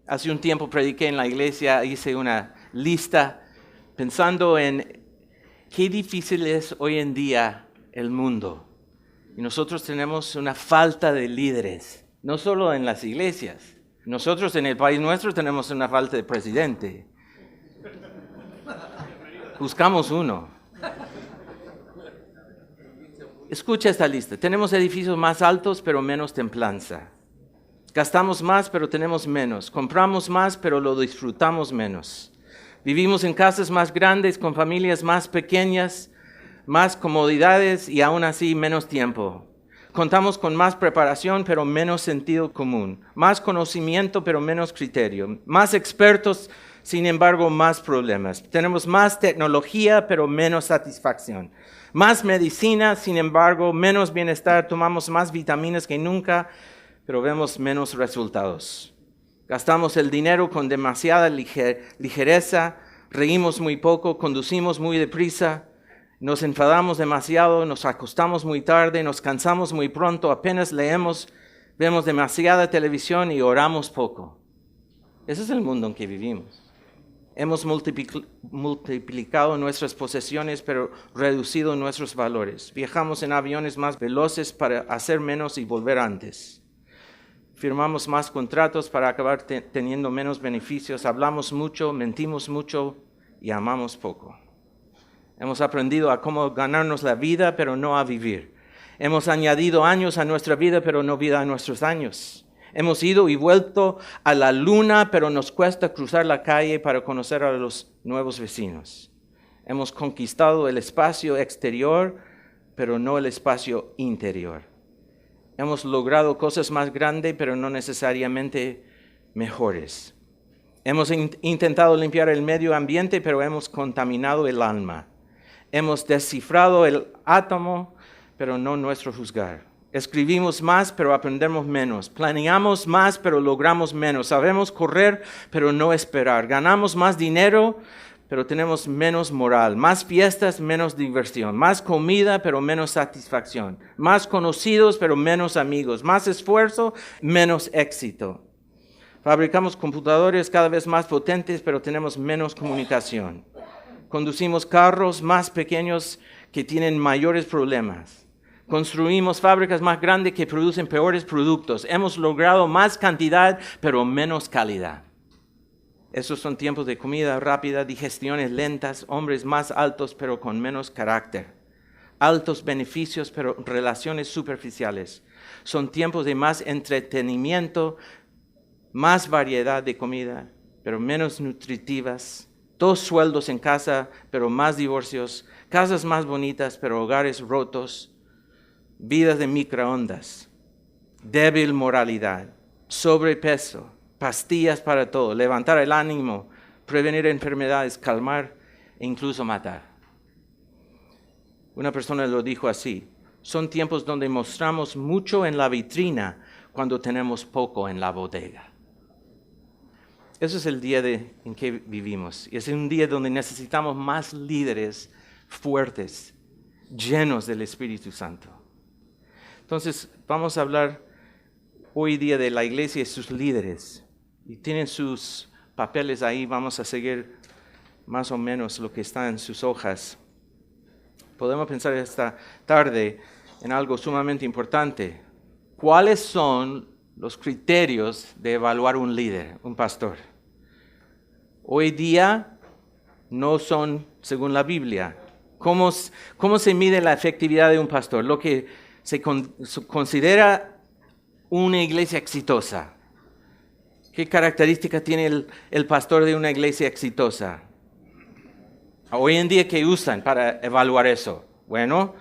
Hace un tiempo prediqué en la iglesia, hice una lista pensando en qué difícil es hoy en día el mundo. Y nosotros tenemos una falta de líderes, no solo en las iglesias. Nosotros en el país nuestro tenemos una falta de presidente. Buscamos uno. Escucha esta lista. Tenemos edificios más altos, pero menos templanza. Gastamos más, pero tenemos menos. Compramos más, pero lo disfrutamos menos. Vivimos en casas más grandes, con familias más pequeñas, más comodidades y aún así menos tiempo. Contamos con más preparación, pero menos sentido común. Más conocimiento, pero menos criterio. Más expertos, sin embargo, más problemas. Tenemos más tecnología, pero menos satisfacción. Más medicina, sin embargo, menos bienestar. Tomamos más vitaminas que nunca, pero vemos menos resultados. Gastamos el dinero con demasiada ligereza, reímos muy poco, conducimos muy deprisa, nos enfadamos demasiado, nos acostamos muy tarde, nos cansamos muy pronto, apenas leemos, vemos demasiada televisión y oramos poco. Ese es el mundo en que vivimos. Hemos multiplicado nuestras posesiones, pero reducido nuestros valores. Viajamos en aviones más veloces para hacer menos y volver antes. Firmamos más contratos para acabar teniendo menos beneficios. Hablamos mucho, mentimos mucho y amamos poco. Hemos aprendido a cómo ganarnos la vida, pero no a vivir. Hemos añadido años a nuestra vida, pero no vida a nuestros años. Hemos ido y vuelto a la luna, pero nos cuesta cruzar la calle para conocer a los nuevos vecinos. Hemos conquistado el espacio exterior, pero no el espacio interior. Hemos logrado cosas más grandes, pero no necesariamente mejores. Hemos intentado limpiar el medio ambiente, pero hemos contaminado el alma. Hemos descifrado el átomo, pero no nuestro juzgar. Escribimos más, pero aprendemos menos. Planeamos más, pero logramos menos. Sabemos correr, pero no esperar. Ganamos más dinero, pero tenemos menos moral. Más fiestas, menos diversión. Más comida, pero menos satisfacción. Más conocidos, pero menos amigos. Más esfuerzo, menos éxito. Fabricamos computadores cada vez más potentes, pero tenemos menos comunicación. Conducimos carros más pequeños que tienen mayores problemas. Construimos fábricas más grandes que producen peores productos. Hemos logrado más cantidad, pero menos calidad. Esos son tiempos de comida rápida, digestiones lentas, hombres más altos, pero con menos carácter. Altos beneficios, pero relaciones superficiales. Son tiempos de más entretenimiento, más variedad de comida, pero menos nutritivas. 2 sueldos en casa, pero más divorcios. Casas más bonitas, pero hogares rotos. Vidas de microondas. Débil moralidad. Sobrepeso. Pastillas para todo. Levantar el ánimo. Prevenir enfermedades. Calmar e incluso matar. Una persona lo dijo así. Son tiempos donde mostramos mucho en la vitrina cuando tenemos poco en la bodega. Ese es el día en que vivimos. Y es un día donde necesitamos más líderes fuertes, llenos del Espíritu Santo. Entonces, vamos a hablar hoy día de la iglesia y sus líderes. Y tienen sus papeles ahí. Vamos a seguir más o menos lo que está en sus hojas. Podemos pensar esta tarde en algo sumamente importante. ¿Cuáles son los criterios de evaluar un líder, un pastor? Hoy día no son según la Biblia. ¿Cómo se mide la efectividad de un pastor? Lo que se considera una iglesia exitosa. ¿Qué características tiene el pastor de una iglesia exitosa? Hoy en día, ¿qué usan para evaluar eso? Bueno,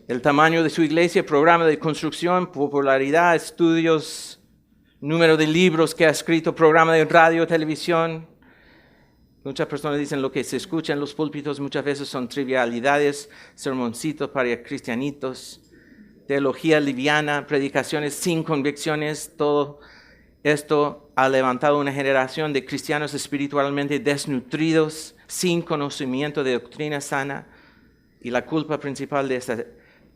el tamaño de su iglesia, programa de construcción, popularidad, estudios, número de libros que ha escrito, programa de radio, televisión. Muchas personas dicen lo que se escucha en los púlpitos muchas veces son trivialidades, sermoncitos para cristianitos, teología liviana, predicaciones sin convicciones. Todo esto ha levantado una generación de cristianos espiritualmente desnutridos, sin conocimiento de doctrina sana. Y la culpa principal de esta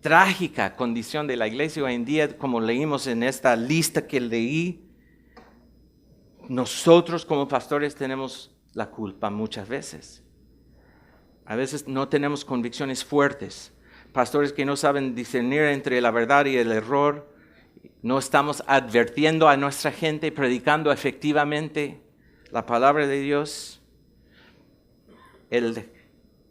trágica condición de la iglesia hoy en día, como leímos en esta lista que leí, nosotros como pastores tenemos la culpa muchas veces. A veces no tenemos convicciones fuertes. Pastores que no saben discernir entre la verdad y el error. No estamos advirtiendo a nuestra gente, predicando efectivamente la palabra de Dios. El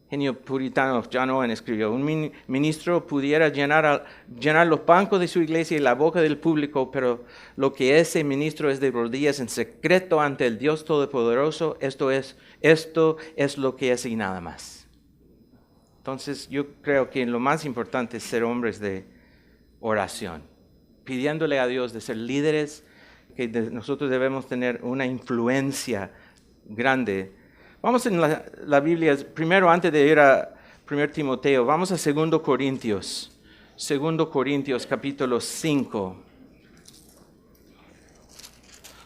genio puritano John Owen escribió: un ministro pudiera llenar los bancos de su iglesia y la boca del público, pero lo que ese ministro es de rodillas en secreto ante el Dios Todopoderoso, esto es lo que es y nada más. Entonces yo creo que lo más importante es ser hombres de oración, pidiéndole a Dios de ser líderes, que nosotros debemos tener una influencia grande. Vamos en la Biblia, primero antes de ir a 1 Timoteo, vamos a 2 Corintios. 2 Corintios capítulo 5.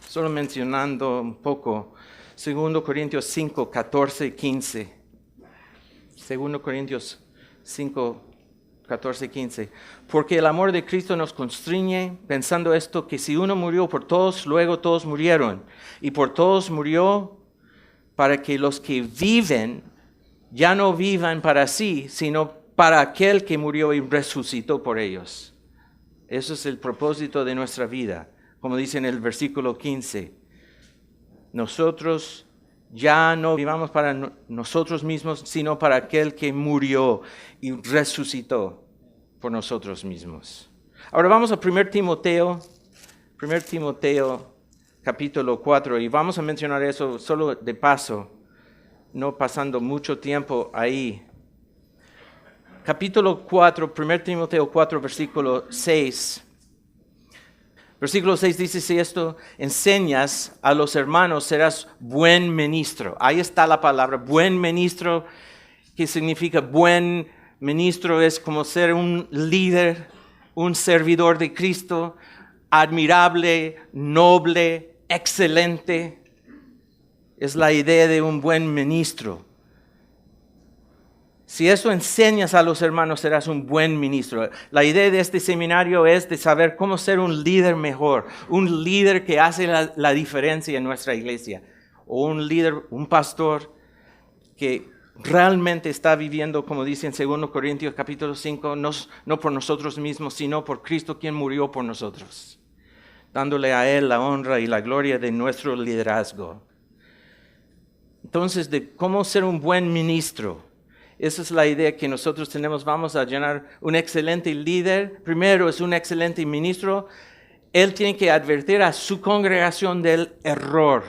Solo mencionando un poco, 2 Corintios 5, 14 y 15. 2 Corintios 5, 14 y 15. Porque el amor de Cristo nos constriñe, pensando esto, que si uno murió por todos, luego todos murieron. Y por todos murió para que los que viven ya no vivan para sí, sino para aquel que murió y resucitó por ellos. Eso es el propósito de nuestra vida. Como dice en el versículo 15, nosotros ya no vivamos para nosotros mismos, sino para aquel que murió y resucitó por nosotros mismos. Ahora vamos a 1 Timoteo capítulo 4, y vamos a mencionar eso solo de paso, no pasando mucho tiempo ahí. Capítulo 4, 1 Timoteo 4, versículo 6. Versículo 6 dice: si esto enseñas a los hermanos, serás buen ministro. Ahí está la palabra, buen ministro. ¿Qué significa buen ministro? Es como ser un líder, un servidor de Cristo, admirable, noble, excelente. Es la idea de un buen ministro. Si eso enseñas a los hermanos, serás un buen ministro. La idea de este seminario es de saber cómo ser un líder mejor, un líder que hace la diferencia en nuestra iglesia, o un líder, un pastor que realmente está viviendo, como dice en 2 Corintios capítulo 5, no por nosotros mismos, sino por Cristo quien murió por nosotros, dándole a Él la honra y la gloria de nuestro liderazgo. Entonces, de cómo ser un buen ministro. Esa es la idea que nosotros tenemos. Vamos a llenar un excelente líder. Primero es un excelente ministro. Él tiene que advertir a su congregación del error.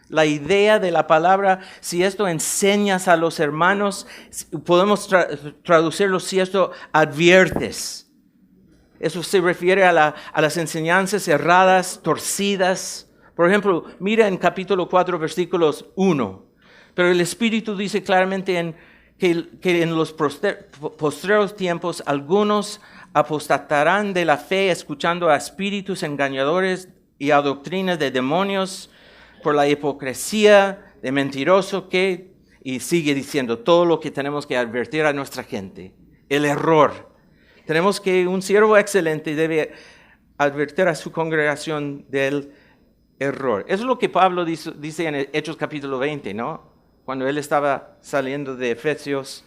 La idea de la palabra, si esto enseñas a los hermanos, podemos traducirlo, si esto adviertes. Eso se refiere a las enseñanzas erradas, torcidas. Por ejemplo, mira en capítulo 4, versículos 1. Pero el Espíritu dice claramente que en los postreros tiempos algunos apostatarán de la fe, escuchando a espíritus engañadores y a doctrinas de demonios, por la hipocresía de mentiroso y sigue diciendo todo lo que tenemos que advertir a nuestra gente. El error. Tenemos que un siervo excelente debe advertir a su congregación del error. Eso es lo que Pablo dice en Hechos capítulo 20, ¿no? Cuando él estaba saliendo de Éfeso,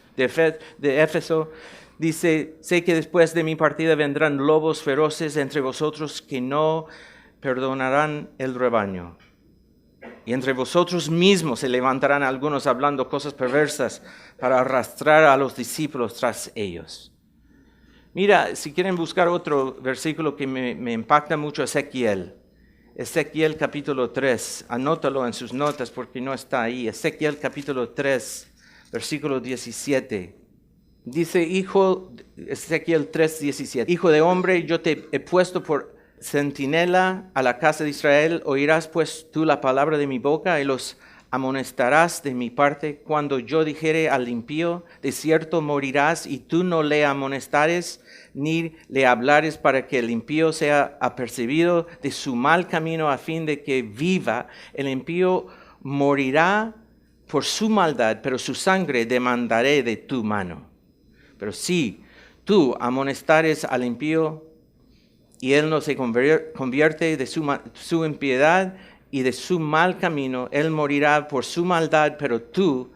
dice: sé que después de mi partida vendrán lobos feroces entre vosotros que no perdonarán el rebaño. Y entre vosotros mismos se levantarán algunos hablando cosas perversas para arrastrar a los discípulos tras ellos. Mira, si quieren buscar otro versículo que me impacta mucho, Ezequiel capítulo 3, anótalo en sus notas porque no está ahí. Ezequiel capítulo 3, versículo 17. Dice Ezequiel 3, 17. Hijo de hombre, yo te he puesto por centinela a la casa de Israel. Oirás pues tú la palabra de mi boca y los amonestarás de mi parte. Cuando yo dijere al impío, de cierto morirás, y tú no le amonestares ni le hablares, para que el impío sea apercibido de su mal camino a fin de que viva. El impío morirá por su maldad, pero su sangre demandaré de tu mano. Pero si tú amonestares al impío y él no se convierte de su impiedad y de su mal camino. Él morirá por su maldad, pero tú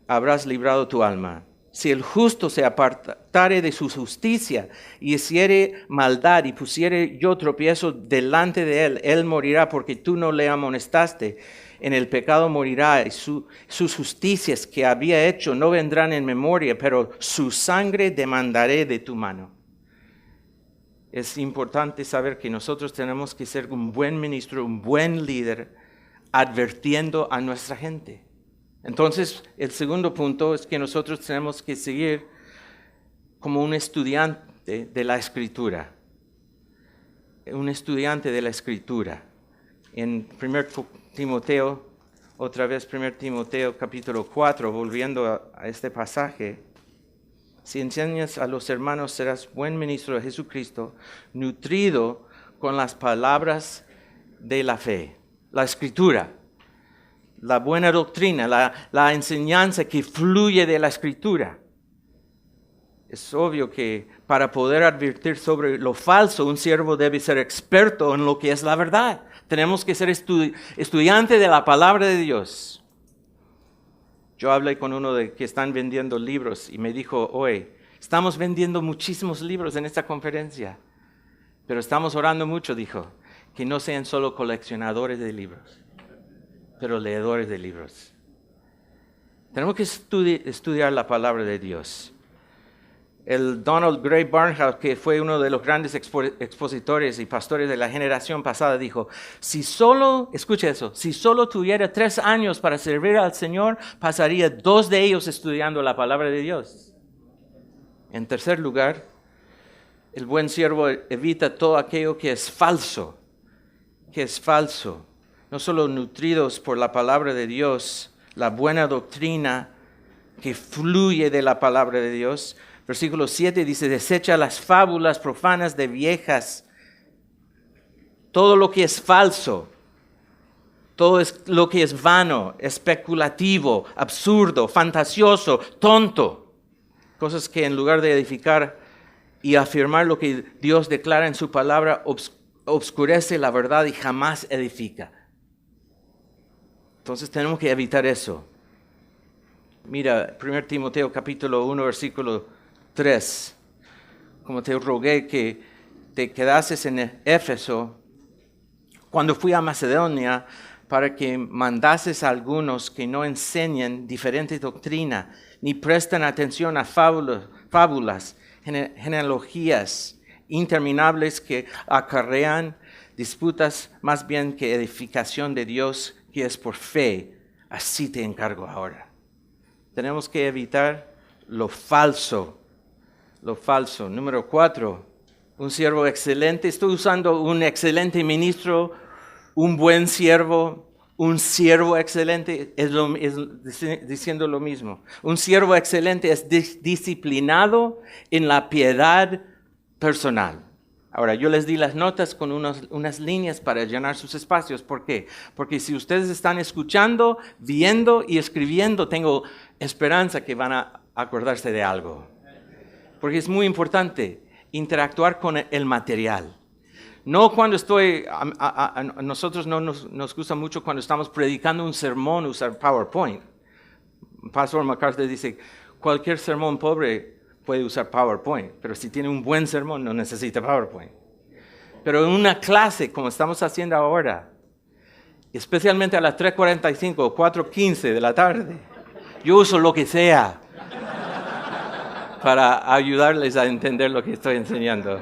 habrás librado tu alma. Si el justo se apartare de su justicia y hiciere maldad y pusiere yo tropiezo delante de él, él morirá porque tú no le amonestaste. En el pecado morirá y sus justicias que había hecho no vendrán en memoria, pero su sangre demandaré de tu mano. Es importante saber que nosotros tenemos que ser un buen ministro, un buen líder, advirtiendo a nuestra gente. Entonces, el segundo punto es que nosotros tenemos que seguir como un estudiante de la Escritura. Un estudiante de la Escritura. En 1 Timoteo, otra vez 1 Timoteo capítulo 4, volviendo a este pasaje. Si enseñas a los hermanos, serás buen ministro de Jesucristo, nutrido con las palabras de la fe, la Escritura. La buena doctrina, la enseñanza que fluye de la Escritura. Es obvio que para poder advertir sobre lo falso, un siervo debe ser experto en lo que es la verdad. Tenemos que ser estudiante de la palabra de Dios. Yo hablé con uno de que están vendiendo libros y me dijo, oye, estamos vendiendo muchísimos libros en esta conferencia, pero estamos orando mucho, dijo, que no sean solo coleccionadores de libros, pero leedores de libros. Tenemos que estudiar la palabra de Dios. El Donald Gray Barnhouse, que fue uno de los grandes expositores y pastores de la generación pasada, dijo, escucha eso, si solo tuviera 3 años para servir al Señor, pasaría 2 de ellos estudiando la palabra de Dios. En tercer lugar, el buen siervo evita todo aquello que es falso, No solo nutridos por la palabra de Dios, la buena doctrina que fluye de la palabra de Dios. Versículo 7 dice, desecha las fábulas profanas de viejas. Todo lo que es falso, todo lo que es vano, especulativo, absurdo, fantasioso, tonto. Cosas que en lugar de edificar y afirmar lo que Dios declara en su palabra, obscurece la verdad y jamás edifica. Entonces tenemos que evitar eso. Mira, 1 Timoteo capítulo 1, versículo 3. Como te rogué que te quedases en Éfeso cuando fui a Macedonia para que mandases a algunos que no enseñen diferente doctrina, ni prestan atención a fábulas, genealogías interminables que acarrean disputas más bien que edificación de Dios, que es por fe. Así te encargo ahora. Tenemos que evitar lo falso. Número 4, un siervo excelente. Estoy usando un excelente ministro, un buen siervo, un siervo excelente, es diciendo lo mismo. Un siervo excelente es disciplinado en la piedad personal. Ahora, yo les di las notas con unas líneas para llenar sus espacios. ¿Por qué? Porque si ustedes están escuchando, viendo y escribiendo, tengo esperanza que van a acordarse de algo. Porque es muy importante interactuar con el material. No cuando a nosotros no nos gusta mucho cuando estamos predicando un sermón usar PowerPoint. Pastor MacArthur dice, cualquier sermón pobre puede usar PowerPoint, pero si tiene un buen sermón no necesita PowerPoint. Pero en una clase, como estamos haciendo ahora, especialmente a las 3:45 o 4:15 de la tarde, yo uso lo que sea para ayudarles a entender lo que estoy enseñando.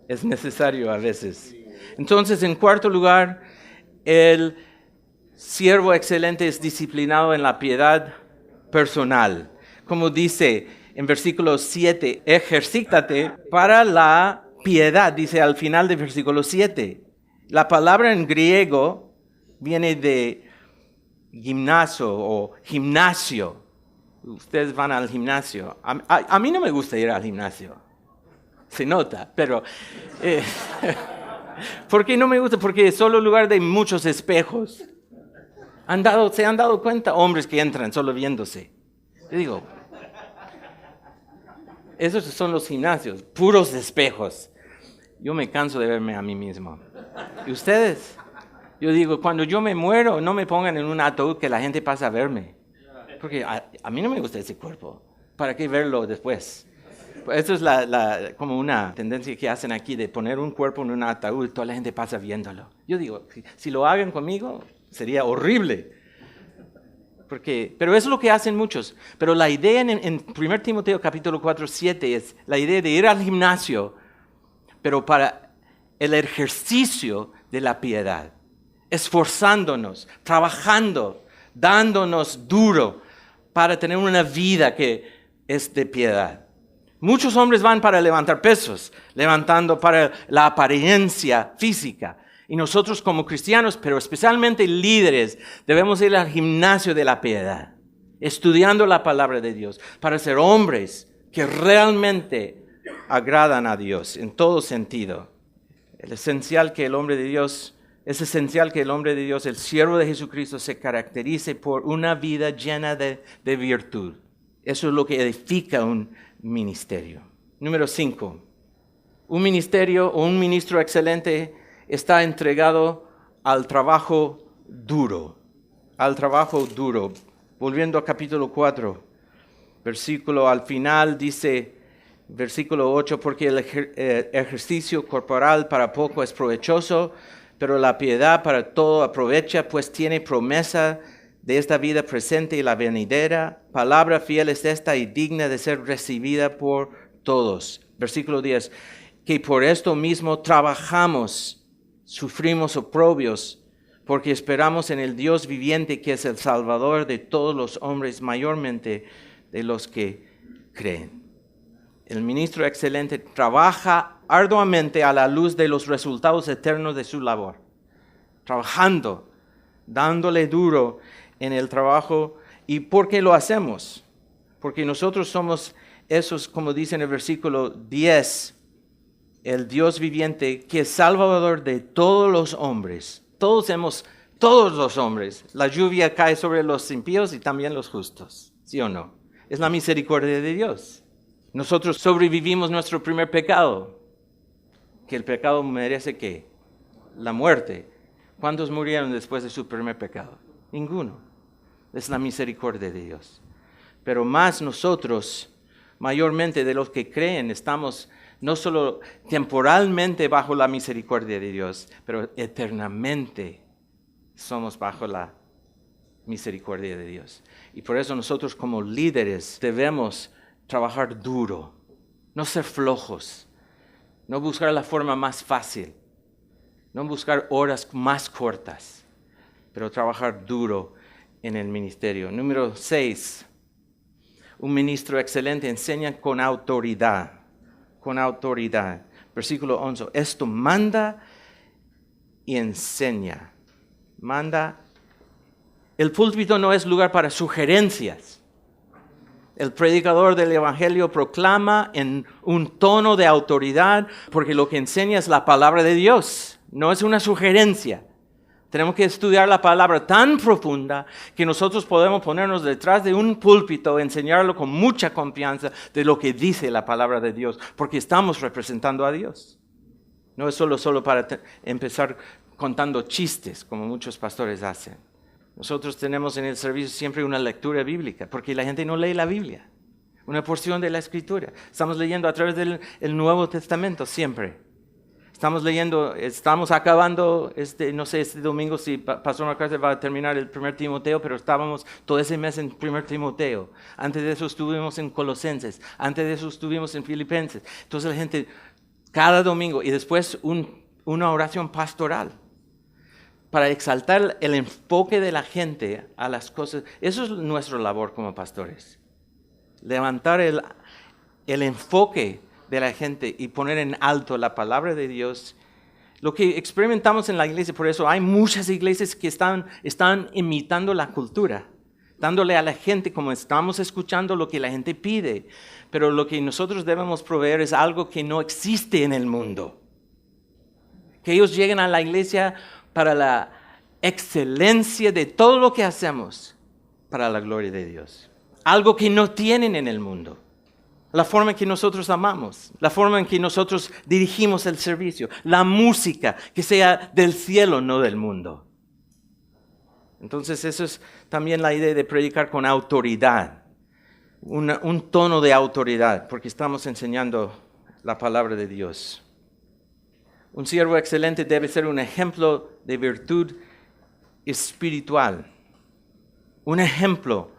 Es necesario a veces. Entonces, en cuarto lugar, el siervo excelente es disciplinado en la piedad personal. Como dice en versículo 7, ejercítate para la piedad, dice al final del versículo 7. La palabra en griego viene de gimnasio o gimnasio. Ustedes van al gimnasio. A mí no me gusta ir al gimnasio. Se nota, pero... ¿por qué no me gusta? Porque es solo lugar de muchos espejos. ¿Se han dado cuenta? Hombres que entran solo viéndose. Yo digo... esos son los gimnasios, puros espejos. Yo me canso de verme a mí mismo. ¿Y ustedes? Yo digo, cuando yo me muero, no me pongan en un ataúd que la gente pasa a verme. Porque a mí no me gusta ese cuerpo. ¿Para qué verlo después? Eso es como una tendencia que hacen aquí de poner un cuerpo en un ataúd y toda la gente pasa viéndolo. Yo digo, si lo hagan conmigo, sería horrible. Pero eso es lo que hacen muchos. Pero la idea en 1 Timoteo capítulo 4, 7 es la idea de ir al gimnasio, pero para el ejercicio de la piedad. Esforzándonos, trabajando, dándonos duro para tener una vida que es de piedad. Muchos hombres van para levantar pesos, levantando para la apariencia física. Y nosotros como cristianos, pero especialmente líderes, debemos ir al gimnasio de la piedad, estudiando la palabra de Dios, para ser hombres que realmente agradan a Dios en todo sentido. Es esencial que el hombre de Dios, el siervo de Jesucristo, se caracterice por una vida llena de virtud. Eso es lo que edifica un ministerio. Número 5. Un ministerio o un ministro excelente está entregado al trabajo duro. Al trabajo duro. Volviendo a capítulo 4, versículo al final dice, versículo 8, porque el ejercicio corporal para poco es provechoso, pero la piedad para todo aprovecha, pues tiene promesa de esta vida presente y la venidera. Palabra fiel es esta y digna de ser recibida por todos. Versículo 10, que por esto mismo trabajamos, sufrimos oprobios, porque esperamos en el Dios viviente, que es el Salvador de todos los hombres, mayormente de los que creen. El ministro excelente trabaja arduamente a la luz de los resultados eternos de su labor, trabajando, dándole duro en el trabajo. ¿Y por qué lo hacemos? Porque nosotros somos esos, como dice en el versículo 10, el Dios viviente, que es Salvador de todos los hombres. Todos los hombres. La lluvia cae sobre los impíos y también los justos. ¿Sí o no? Es la misericordia de Dios. Nosotros sobrevivimos nuestro primer pecado. Que el pecado merece ¿qué? La muerte. ¿Cuántos murieron después de su primer pecado? Ninguno. Es la misericordia de Dios. Pero más nosotros, mayormente de los que creen, estamos no solo temporalmente bajo la misericordia de Dios, pero eternamente somos bajo la misericordia de Dios. Y por eso nosotros como líderes debemos trabajar duro, no ser flojos, no buscar la forma más fácil, no buscar horas más cortas, pero trabajar duro en el ministerio. Número 6, un ministro excelente enseña con autoridad. Con autoridad. Versículo 11. Esto manda y enseña. Manda. El púlpito no es lugar para sugerencias. El predicador del evangelio proclama en un tono de autoridad, porque lo que enseña es la palabra de Dios. No es una sugerencia. Tenemos que estudiar la palabra tan profunda que nosotros podemos ponernos detrás de un púlpito, enseñarlo con mucha confianza de lo que dice la palabra de Dios, porque estamos representando a Dios. No es solo para empezar contando chistes, como muchos pastores hacen. Nosotros tenemos en el servicio siempre una lectura bíblica, porque la gente no lee la Biblia, una porción de la Escritura. Estamos leyendo a través del Nuevo Testamento siempre. Estamos acabando, no sé, este domingo si Pastor MacArthur va a terminar el 1 Timoteo, pero estábamos todo ese mes en 1 Timoteo. Antes de eso estuvimos en Colosenses, antes de eso estuvimos en Filipenses. Entonces la gente, cada domingo, y después una oración pastoral, para exaltar el enfoque de la gente a las cosas. Eso es nuestra labor como pastores. Levantar el enfoque de la gente y poner en alto la palabra de Dios. Lo que experimentamos en la iglesia, por eso hay muchas iglesias que están imitando la cultura, dándole a la gente, como estamos escuchando, lo que la gente pide. Pero lo que nosotros debemos proveer es algo que no existe en el mundo. Que ellos lleguen a la iglesia para la excelencia de todo lo que hacemos, para la gloria de Dios. Algo que no tienen en el mundo. La forma en que nosotros amamos, la forma en que nosotros dirigimos el servicio, la música que sea del cielo, no del mundo. Entonces eso es también la idea de predicar con autoridad, un tono de autoridad, porque estamos enseñando la palabra de Dios. Un siervo excelente debe ser un ejemplo de virtud espiritual, un ejemplo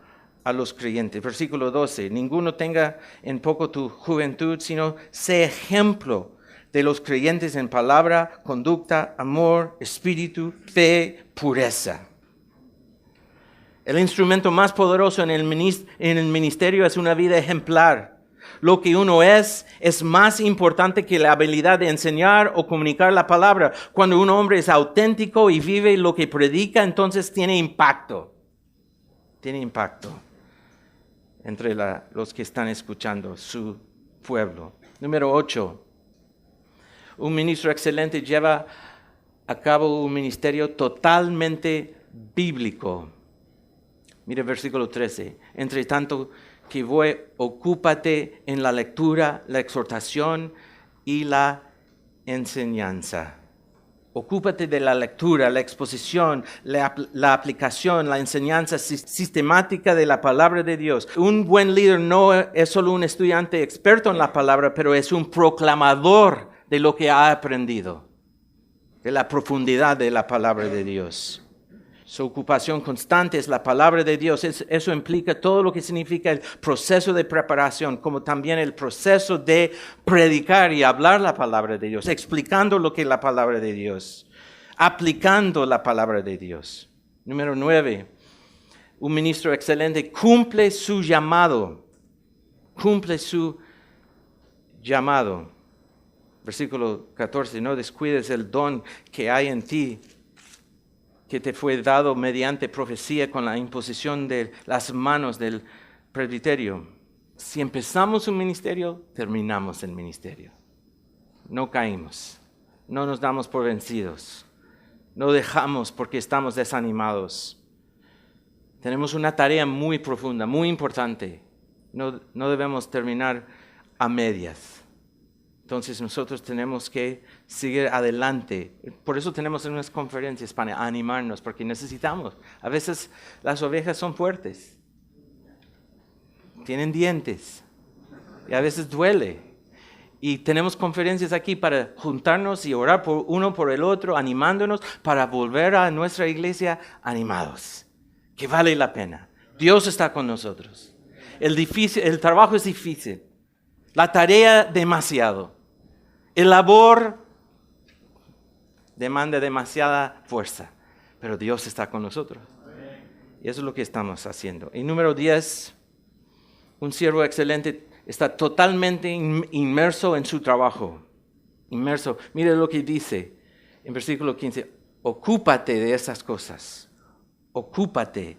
a los creyentes. Versículo 12, ninguno tenga en poco tu juventud, sino sé ejemplo de los creyentes en palabra, conducta, amor, espíritu, fe, pureza. El instrumento más poderoso en el ministerio es una vida ejemplar. Lo que uno es más importante que la habilidad de enseñar o comunicar la palabra. Cuando un hombre es auténtico y vive lo que predica, entonces tiene impacto. Tiene impacto entre los que están escuchando, su pueblo. Número 8. Un ministro excelente lleva a cabo un ministerio totalmente bíblico. Mire versículo 13. Entre tanto que voy, ocúpate en la lectura, la exhortación y la enseñanza. Ocúpate de la lectura, la exposición, la aplicación, la enseñanza sistemática de la palabra de Dios. Un buen líder no es solo un estudiante experto en la palabra, pero es un proclamador de lo que ha aprendido, de la profundidad de la palabra de Dios. Su ocupación constante es la palabra de Dios. Eso implica todo lo que significa el proceso de preparación, como también el proceso de predicar y hablar la palabra de Dios, explicando lo que es la palabra de Dios, aplicando la palabra de Dios. Número 9, un ministro excelente cumple su llamado. Cumple su llamado. Versículo 14, no descuides el don que hay en ti, que te fue dado mediante profecía con la imposición de las manos del presbiterio. Si empezamos un ministerio, terminamos el ministerio. No caímos, no nos damos por vencidos, no dejamos porque estamos desanimados. Tenemos una tarea muy profunda, muy importante. No debemos terminar a medias. Entonces nosotros tenemos que seguir adelante. Por eso tenemos unas conferencias para animarnos, porque necesitamos. A veces las ovejas son fuertes, tienen dientes y a veces duele. Y tenemos conferencias aquí para juntarnos y orar por uno por el otro, animándonos para volver a nuestra iglesia animados, que vale la pena. Dios está con nosotros. El trabajo es difícil, la tarea demasiado. El labor demanda demasiada fuerza, pero Dios está con nosotros. Y eso es lo que estamos haciendo. Y número 10, un siervo excelente está totalmente inmerso en su trabajo. Inmerso. Mire lo que dice en versículo 15. Ocúpate de esas cosas. Ocúpate.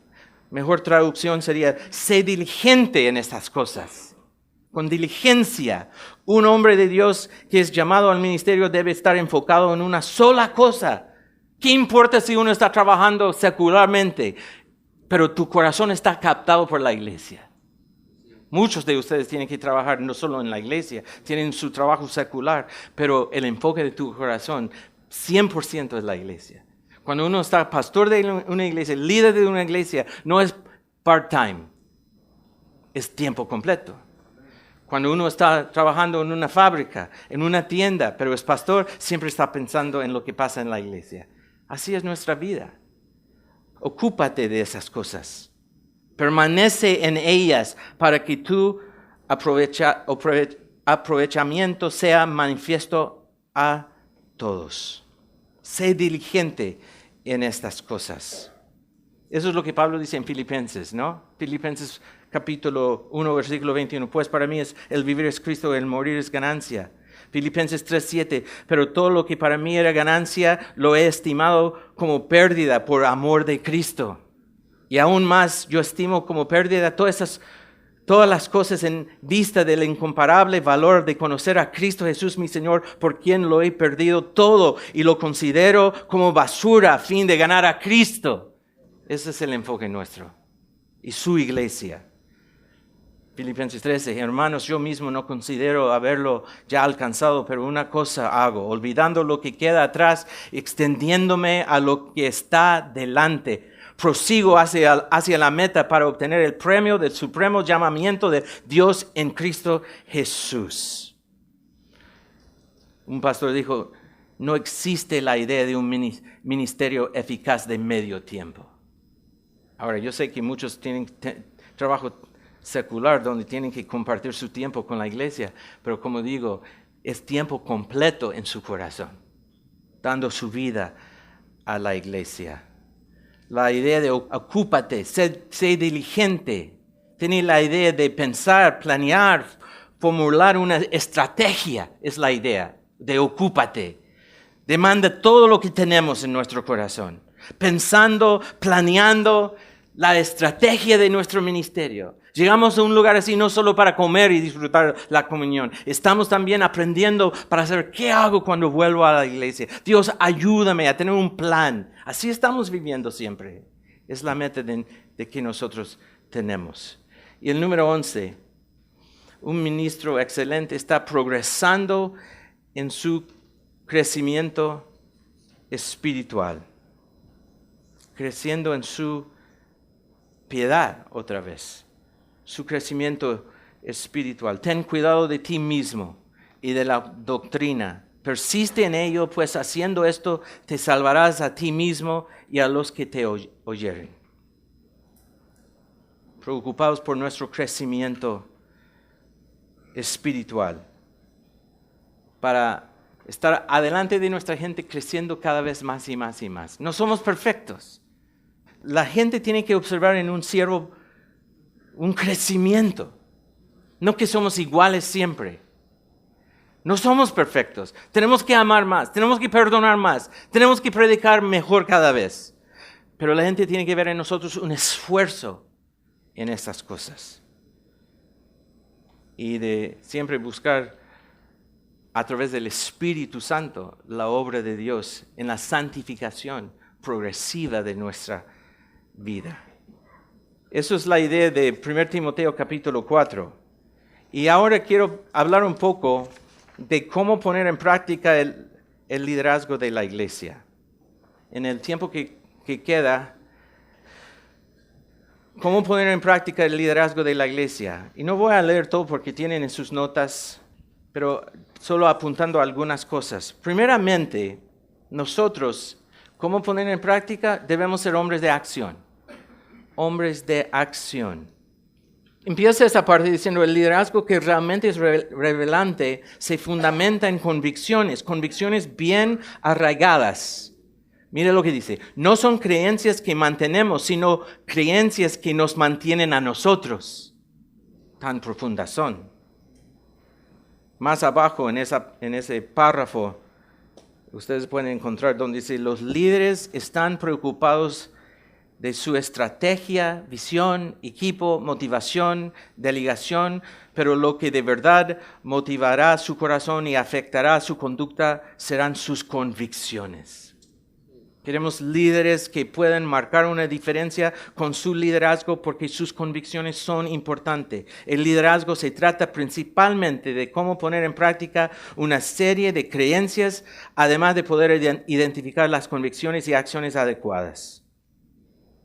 Mejor traducción sería, sé diligente en estas cosas. Con diligencia. Un hombre de Dios que es llamado al ministerio debe estar enfocado en una sola cosa. ¿Qué importa si uno está trabajando secularmente, pero tu corazón está captado por la iglesia? Muchos de ustedes tienen que trabajar no solo en la iglesia, tienen su trabajo secular, pero el enfoque de tu corazón 100% es la iglesia. Cuando uno está pastor de una iglesia, líder de una iglesia, no es part-time, es tiempo completo. Cuando uno está trabajando en una fábrica, en una tienda, pero es pastor, siempre está pensando en lo que pasa en la iglesia. Así es nuestra vida. Ocúpate de esas cosas. Permanece en ellas para que tu aprovechamiento sea manifiesto a todos. Sé diligente en estas cosas. Eso es lo que Pablo dice en Filipenses, ¿no? Filipenses capítulo 1, versículo 21. Pues para mí el vivir es Cristo, el morir es ganancia. Filipenses 3:7. Pero todo lo que para mí era ganancia, lo he estimado como pérdida por amor de Cristo. Y aún más yo estimo como pérdida todas las cosas en vista del incomparable valor de conocer a Cristo Jesús mi Señor, por quien lo he perdido todo y lo considero como basura a fin de ganar a Cristo. Ese es el enfoque nuestro y su iglesia. Filipenses 13, hermanos, yo mismo no considero haberlo ya alcanzado, pero una cosa hago, olvidando lo que queda atrás, extendiéndome a lo que está delante. Prosigo hacia la meta para obtener el premio del supremo llamamiento de Dios en Cristo Jesús. Un pastor dijo, no existe la idea de un ministerio eficaz de medio tiempo. Ahora, yo sé que muchos tienen trabajo secular donde tienen que compartir su tiempo con la iglesia, pero como digo, es tiempo completo en su corazón, dando su vida a la iglesia. La idea de ocúpate, sé diligente, tiene la idea de pensar, planear, formular una estrategia, es la idea de ocúpate. Demanda todo lo que tenemos en nuestro corazón, pensando, planeando la estrategia de nuestro ministerio. Llegamos a un lugar así no solo para comer y disfrutar la comunión. Estamos también aprendiendo para saber qué hago cuando vuelvo a la iglesia. Dios, ayúdame a tener un plan. Así estamos viviendo siempre. Es la meta de que nosotros tenemos. Y el número 11. Un ministro excelente está progresando en su crecimiento espiritual. Creciendo en su piedad otra vez. Su crecimiento espiritual. Ten cuidado de ti mismo y de la doctrina. Persiste en ello, pues haciendo esto te salvarás a ti mismo y a los que te oyeren. Preocupados por nuestro crecimiento espiritual. Para estar adelante de nuestra gente creciendo cada vez más y más y más. No somos perfectos. La gente tiene que observar en un siervo un crecimiento. No que somos iguales siempre. No somos perfectos. Tenemos que amar más, tenemos que perdonar más, tenemos que predicar mejor cada vez. Pero la gente tiene que ver en nosotros un esfuerzo en estas cosas. Y de siempre buscar a través del Espíritu Santo la obra de Dios en la santificación progresiva de nuestra vida. Eso es la idea de 1 Timoteo capítulo 4. Y ahora quiero hablar un poco de cómo poner en práctica el liderazgo de la iglesia. En el tiempo que queda, cómo poner en práctica el liderazgo de la iglesia. Y no voy a leer todo porque tienen en sus notas, pero solo apuntando algunas cosas. Primeramente, nosotros, ¿cómo poner en práctica? Debemos ser hombres de acción. Hombres de acción. Empieza esta parte diciendo el liderazgo que realmente es relevante se fundamenta en convicciones bien arraigadas. Mire lo que dice, no son creencias que mantenemos, sino creencias que nos mantienen a nosotros. Tan profundas son. Más abajo en ese párrafo, ustedes pueden encontrar donde dice, los líderes están preocupados de su estrategia, visión, equipo, motivación, delegación, pero lo que de verdad motivará su corazón y afectará su conducta serán sus convicciones. Queremos líderes que puedan marcar una diferencia con su liderazgo porque sus convicciones son importantes. El liderazgo se trata principalmente de cómo poner en práctica una serie de creencias, además de poder identificar las convicciones y acciones adecuadas.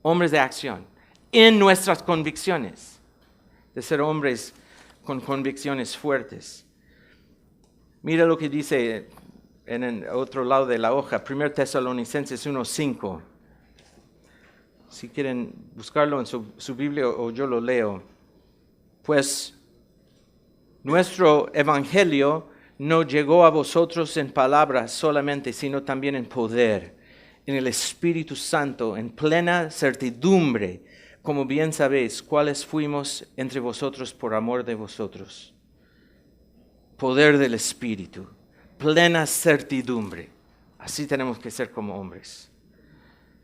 Hombres de acción, en nuestras convicciones, de ser hombres con convicciones fuertes. Mira lo que dice en el otro lado de la hoja, 1 Tesalonicenses 1:5. Si quieren buscarlo en su Biblia o yo lo leo. Pues nuestro evangelio no llegó a vosotros en palabras solamente, sino también en poder, en el Espíritu Santo, en plena certidumbre, como bien sabéis, cuáles fuimos entre vosotros por amor de vosotros. Poder del Espíritu, plena certidumbre. Así tenemos que ser como hombres.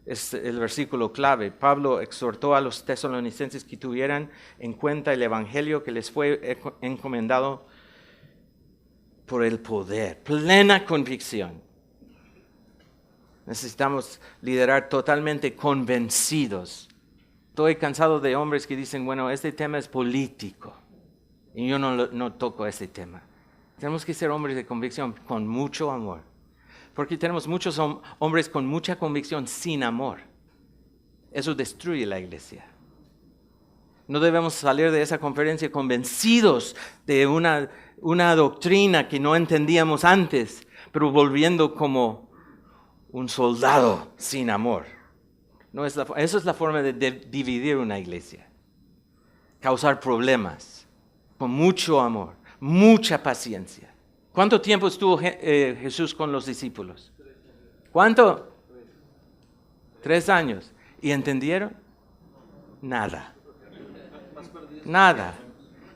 Es el versículo clave. Pablo exhortó a los tesalonicenses que tuvieran en cuenta el evangelio que les fue encomendado por el poder, plena convicción. Necesitamos liderar totalmente convencidos. Estoy cansado de hombres que dicen, bueno, este tema es político. Y yo no toco ese tema. Tenemos que ser hombres de convicción con mucho amor. Porque tenemos muchos hombres con mucha convicción sin amor. Eso destruye la iglesia. No debemos salir de esa conferencia convencidos de una doctrina que no entendíamos antes, pero volviendo como un soldado sin amor. Eso es la forma de dividir una iglesia. Causar problemas con mucho amor, mucha paciencia. ¿Cuánto tiempo estuvo Jesús con los discípulos? ¿Cuánto? 3 años. ¿Y entendieron? Nada. Nada.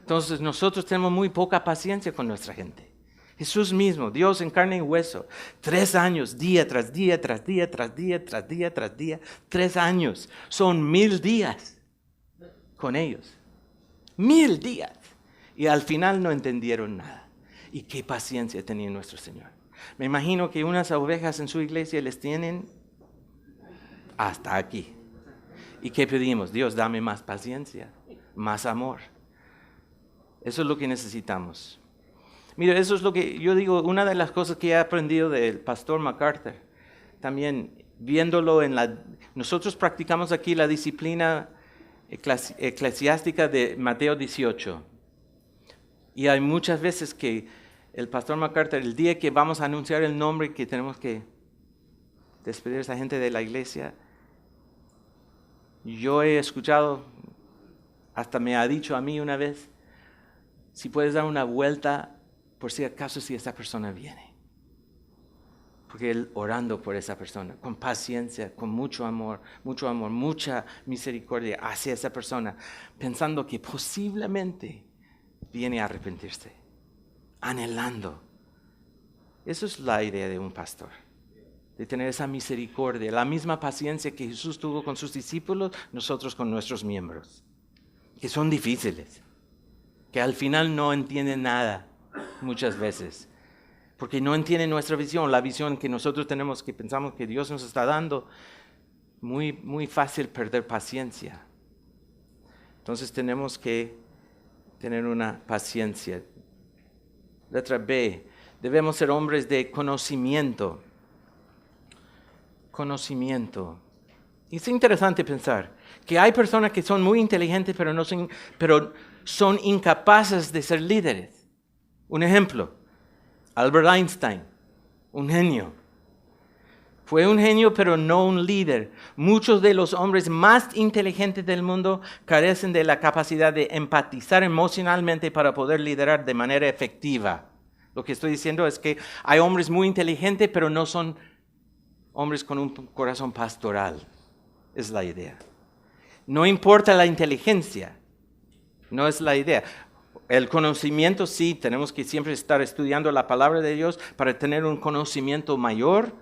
Entonces nosotros tenemos muy poca paciencia con nuestra gente. Jesús mismo, Dios en carne y hueso, 3 años, día tras día, tras día, tras día, tras día, tras día, 3 años. Son 1000 días con ellos. 1000 días. Y al final no entendieron nada. Y qué paciencia tenía nuestro Señor. Me imagino que unas ovejas en su iglesia les tienen hasta aquí. ¿Y qué pedimos? Dios, dame más paciencia, más amor. Eso es lo que necesitamos. Mira, eso es lo que yo digo, una de las cosas que he aprendido del pastor MacArthur, también viéndolo nosotros practicamos aquí la disciplina eclesiástica de Mateo 18. Y hay muchas veces que el pastor MacArthur, el día que vamos a anunciar el nombre, que tenemos que despedir a esa gente de la iglesia, yo he escuchado, hasta me ha dicho a mí una vez, si puedes dar una vuelta por si acaso si esa persona viene. Porque él orando por esa persona, con paciencia, con mucho amor, mucha misericordia hacia esa persona, pensando que posiblemente viene a arrepentirse, anhelando. Eso es la idea de un pastor, de tener esa misericordia, la misma paciencia que Jesús tuvo con sus discípulos, nosotros con nuestros miembros, que son difíciles, que al final no entienden nada muchas veces, porque no entienden nuestra visión, la visión que nosotros tenemos, que pensamos que Dios nos está dando. Muy, muy fácil perder paciencia. Entonces tenemos que tener una paciencia. Letra B, debemos ser hombres de conocimiento. Conocimiento. Y es interesante pensar que hay personas que son muy inteligentes, pero son incapaces de ser líderes. Un ejemplo, Albert Einstein, un genio. Fue un genio, pero no un líder. Muchos de los hombres más inteligentes del mundo carecen de la capacidad de empatizar emocionalmente para poder liderar de manera efectiva. Lo que estoy diciendo es que hay hombres muy inteligentes, pero no son hombres con un corazón pastoral. Es la idea. No importa la inteligencia, no es la idea. El conocimiento sí, tenemos que siempre estar estudiando la palabra de Dios para tener un conocimiento mayor,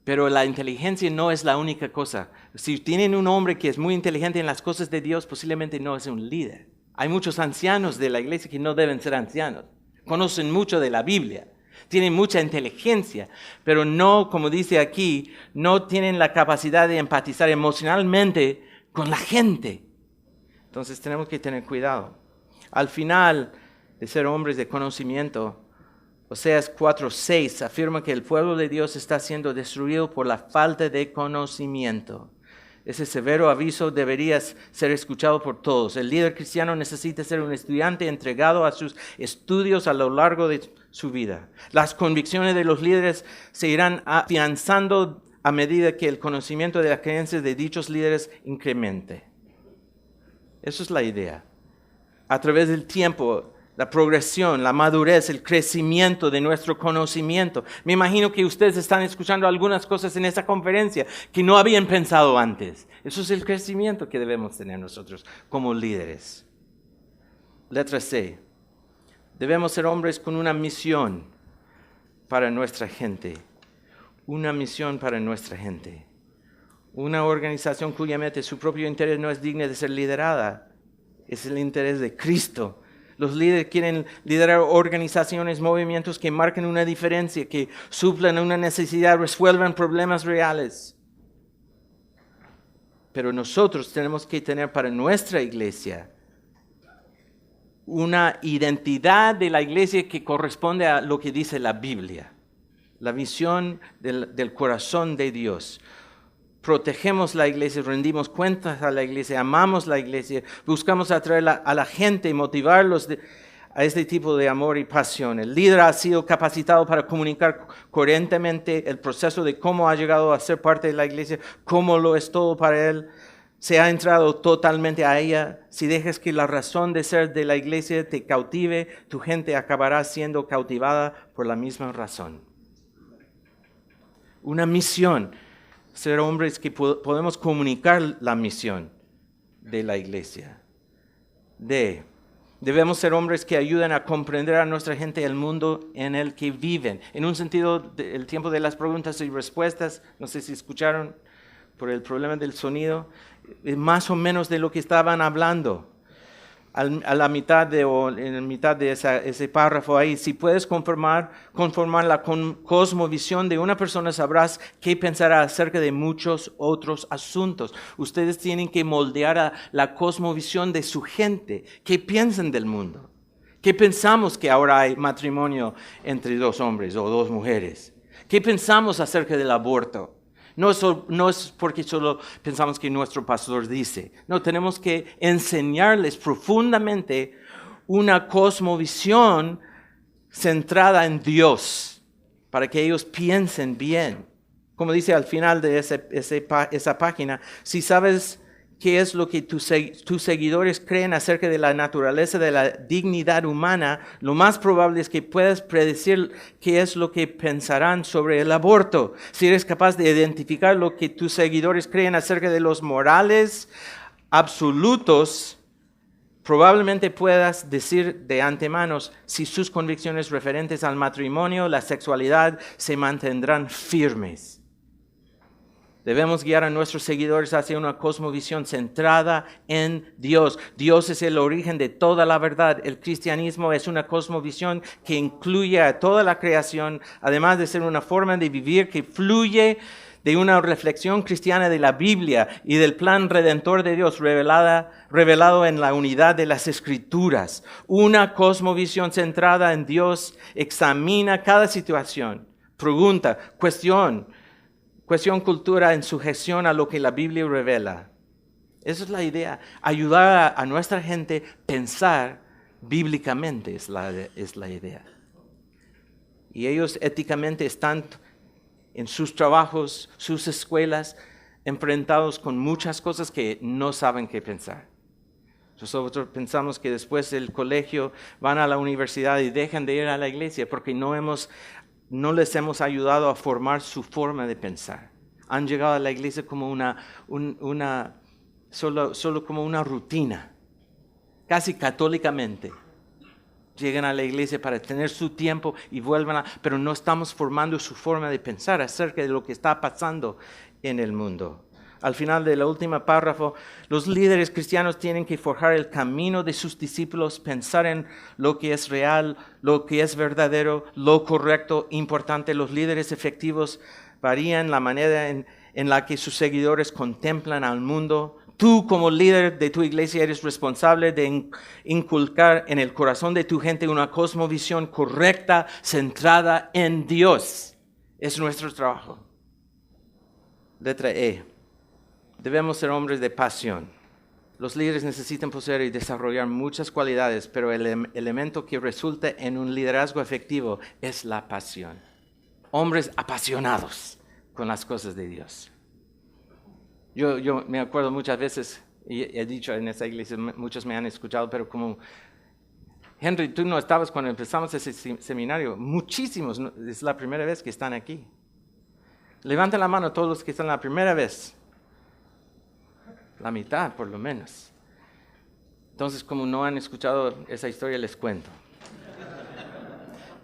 pero la inteligencia no es la única cosa. Si tienen un hombre que es muy inteligente en las cosas de Dios, posiblemente no es un líder. Hay muchos ancianos de la iglesia que no deben ser ancianos. Conocen mucho de la Biblia, tienen mucha inteligencia, pero no, como dice aquí, no tienen la capacidad de empatizar emocionalmente con la gente. Entonces tenemos que tener cuidado. Al final de ser hombres de conocimiento, Oseas 4:6 afirma que el pueblo de Dios está siendo destruido por la falta de conocimiento. Ese severo aviso debería ser escuchado por todos. El líder cristiano necesita ser un estudiante entregado a sus estudios a lo largo de su vida. Las convicciones de los líderes se irán afianzando a medida que el conocimiento de las creencias de dichos líderes incremente. Eso es la idea. A través del tiempo, la progresión, la madurez, el crecimiento de nuestro conocimiento. Me imagino que ustedes están escuchando algunas cosas en esa conferencia que no habían pensado antes. Eso es el crecimiento que debemos tener nosotros como líderes. Letra C. Debemos ser hombres con una misión para nuestra gente. Una misión para nuestra gente. Una organización cuya meta, su propio interés no es digna de ser liderada. Es el interés de Cristo. Los líderes quieren liderar organizaciones, movimientos que marquen una diferencia, que suplan una necesidad, resuelvan problemas reales. Pero nosotros tenemos que tener para nuestra iglesia una identidad de la iglesia que corresponde a lo que dice la Biblia, la visión del corazón de Dios. Protegemos la iglesia, rendimos cuentas a la iglesia, amamos la iglesia, buscamos atraer a la gente y motivarlos a este tipo de amor y pasión. El líder ha sido capacitado para comunicar coherentemente el proceso de cómo ha llegado a ser parte de la iglesia, cómo lo es todo para él. Se ha entrado totalmente a ella. Si dejas que la razón de ser de la iglesia te cautive, tu gente acabará siendo cautivada por la misma razón. Una misión. Ser hombres que podemos comunicar la misión de la iglesia. Debemos ser hombres que ayuden a comprender a nuestra gente el mundo en el que viven. En un sentido, el tiempo de las preguntas y respuestas, no sé si escucharon por el problema del sonido, más o menos de lo que estaban hablando. A la mitad en la mitad de ese párrafo ahí, si puedes conformar la cosmovisión de una persona, sabrás qué pensará acerca de muchos otros asuntos. Ustedes tienen que moldear a la cosmovisión de su gente. ¿Qué piensan del mundo? ¿Qué pensamos que ahora hay matrimonio entre dos hombres o dos mujeres? ¿Qué pensamos acerca del aborto? No es porque solo pensamos que nuestro pastor dice. No, tenemos que enseñarles profundamente una cosmovisión centrada en Dios, para que ellos piensen bien. Como dice al final de esa página, si sabes qué es lo que tus seguidores creen acerca de la naturaleza de la dignidad humana, lo más probable es que puedas predecir qué es lo que pensarán sobre el aborto. Si eres capaz de identificar lo que tus seguidores creen acerca de los morales absolutos, probablemente puedas decir de antemano si sus convicciones referentes al matrimonio, la sexualidad, se mantendrán firmes. Debemos guiar a nuestros seguidores hacia una cosmovisión centrada en Dios. Dios es el origen de toda la verdad. El cristianismo es una cosmovisión que incluye a toda la creación, además de ser una forma de vivir que fluye de una reflexión cristiana de la Biblia y del plan redentor de Dios revelado en la unidad de las Escrituras. Una cosmovisión centrada en Dios examina cada situación, pregunta, cuestión cultura en sujeción a lo que la Biblia revela. Esa es la idea. Ayudar a nuestra gente a pensar bíblicamente es la idea. Y ellos éticamente están en sus trabajos, sus escuelas, enfrentados con muchas cosas que no saben qué pensar. Nosotros pensamos que después del colegio van a la universidad y dejan de ir a la iglesia porque no les hemos ayudado a formar su forma de pensar. Han llegado a la iglesia como solo como una rutina, casi católicamente. Llegan a la iglesia para tener su tiempo y vuelven pero no estamos formando su forma de pensar acerca de lo que está pasando en el mundo. Al final del último párrafo, los líderes cristianos tienen que forjar el camino de sus discípulos, pensar en lo que es real, lo que es verdadero, lo correcto, importante. Los líderes efectivos varían la manera en la que sus seguidores contemplan al mundo. Tú, como líder de tu iglesia, eres responsable de inculcar en el corazón de tu gente una cosmovisión correcta, centrada en Dios. Es nuestro trabajo. Letra E. Debemos ser hombres de pasión. Los líderes necesitan poseer y desarrollar muchas cualidades, pero el elemento que resulta en un liderazgo efectivo es la pasión. Hombres apasionados con las cosas de Dios. Yo me acuerdo muchas veces, y he dicho en esa iglesia, muchos me han escuchado, pero como, Henry, tú no estabas cuando empezamos ese seminario. Muchísimos, es la primera vez que están aquí. Levanten la mano todos los que están la primera vez. La mitad, por lo menos. Entonces, como no han escuchado esa historia, les cuento.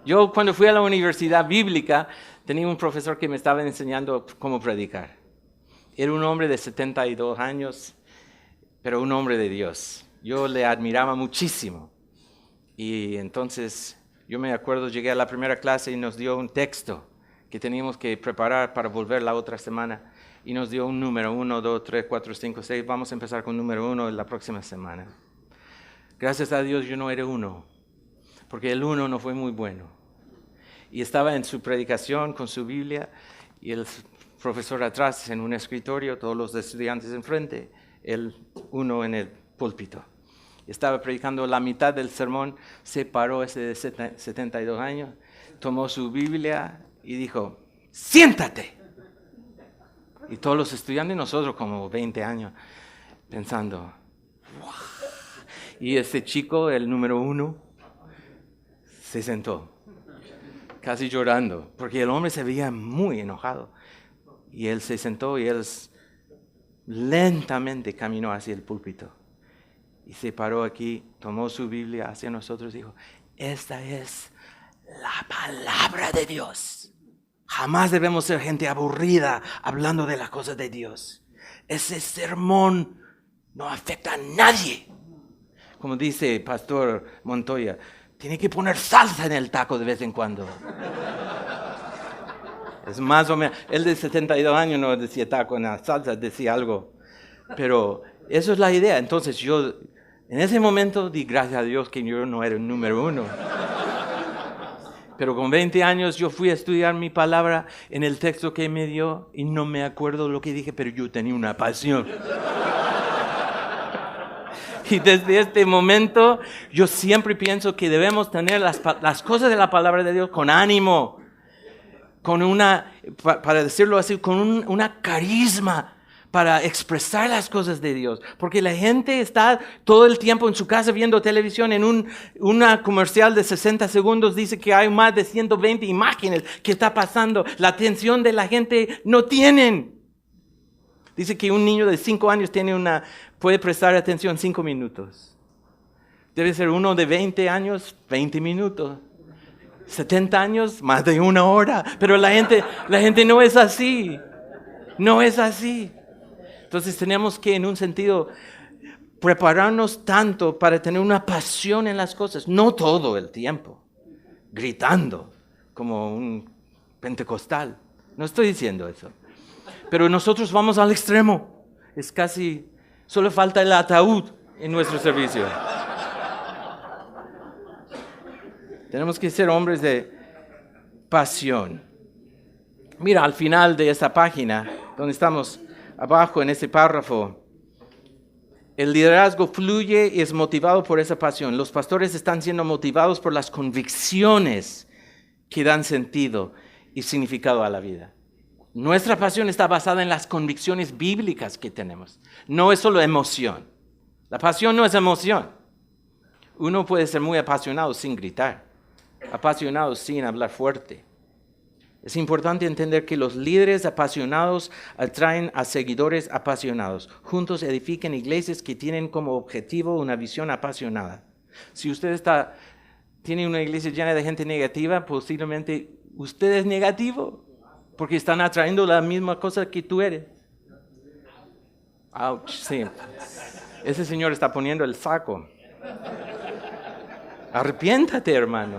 Yo, cuando fui a la universidad bíblica, tenía un profesor que me estaba enseñando cómo predicar. Era un hombre de 72 años, pero un hombre de Dios. Yo le admiraba muchísimo. Y entonces, yo me acuerdo, llegué a la primera clase y nos dio un texto que teníamos que preparar para volver la otra semana. Y nos dio un número, 1, 2, 3, 4, 5, 6. Vamos a empezar con número 1 la próxima semana. Gracias a Dios yo no era uno, porque el uno no fue muy bueno. Y estaba en su predicación con su Biblia y el profesor atrás en un escritorio, todos los estudiantes enfrente, el uno en el púlpito. Estaba predicando la mitad del sermón, se paró ese de 72 años, tomó su Biblia y dijo, ¡siéntate! Y todos los estudiantes, nosotros como 20 años, pensando, ¡wow! Y ese chico, el número 1, se sentó, casi llorando, porque el hombre se veía muy enojado. Y él se sentó y él lentamente caminó hacia el púlpito. Y se paró aquí, tomó su Biblia hacia nosotros y dijo, esta es la palabra de Dios. Jamás debemos ser gente aburrida hablando de las cosas de Dios. Ese sermón no afecta a nadie. Como dice el pastor Montoya, tiene que poner salsa en el taco de vez en cuando. Es más o menos, él de 72 años no decía taco en la salsa, decía algo. Pero eso es la idea. Entonces yo, en ese momento, di gracias a Dios que yo no era el número 1. Pero con 20 años yo fui a estudiar mi palabra en el texto que me dio y no me acuerdo lo que dije, pero yo tenía una pasión. Y desde este momento yo siempre pienso que debemos tener las cosas de la palabra de Dios con ánimo, con una, para decirlo así, con una carisma para expresar las cosas de Dios. Porque la gente está todo el tiempo en su casa viendo televisión. En una comercial de 60 segundos dice que hay más de 120 imágenes que está pasando. La atención de la gente no tienen. Dice que un niño de 5 años puede prestar atención 5 minutos. Debe ser uno de 20 años, 20 minutos. 70 años, más de 1 hora. Pero la gente no es así. No es así. Entonces tenemos que, en un sentido, prepararnos tanto para tener una pasión en las cosas. No todo el tiempo, gritando como un pentecostal. No estoy diciendo eso. Pero nosotros vamos al extremo. Es casi, solo falta el ataúd en nuestro servicio. Tenemos que ser hombres de pasión. Mira, al final de esta página, donde estamos abajo en ese párrafo, el liderazgo fluye y es motivado por esa pasión. Los pastores están siendo motivados por las convicciones que dan sentido y significado a la vida. Nuestra pasión está basada en las convicciones bíblicas que tenemos. No es solo emoción. La pasión no es emoción. Uno puede ser muy apasionado sin gritar, apasionado sin hablar fuerte. Es importante entender que los líderes apasionados atraen a seguidores apasionados. Juntos edifican iglesias que tienen como objetivo una visión apasionada. Si usted tiene una iglesia llena de gente negativa, posiblemente usted es negativo, porque están atrayendo la misma cosa que tú eres. Ouch, sí. Ese señor está poniendo el saco. Arrepiéntate, hermano.